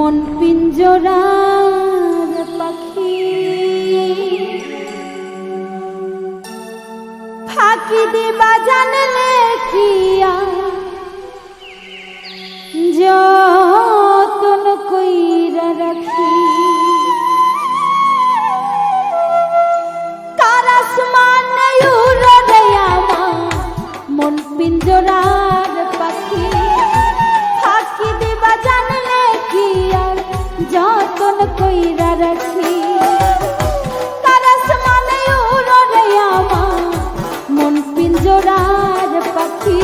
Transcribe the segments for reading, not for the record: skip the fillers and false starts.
মন পিঞ্জরার পাখি ফাঁকি দিবা জানলে কি যতন কইরা রাখি তার আসমানে উড়ে আমার মন পিঞ্জরার পাখি ফাঁকি দিবা জানলে কি আর যতন কইরা রাখি তার আসমানে উড়ে আমার মন পিঞ্জরার পাখি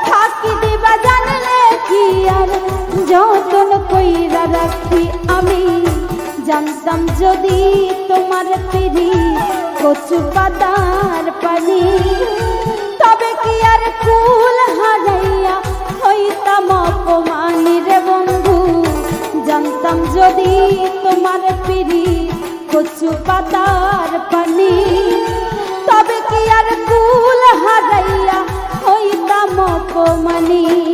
ফাঁকি দিবা জানলে কি আর যতন কইরা রাখি আমি জানতাম যদি তোমার পিড়ি কচু পাতার পানি তবে কি আর কুল হারাইয়া হইতাম অপমানী রে বন্ধু জানতাম যদি তোমার পিড়ি কচু পাতার পানি তবে কি আর কুল হারাইয়া হইতাম অপমানী।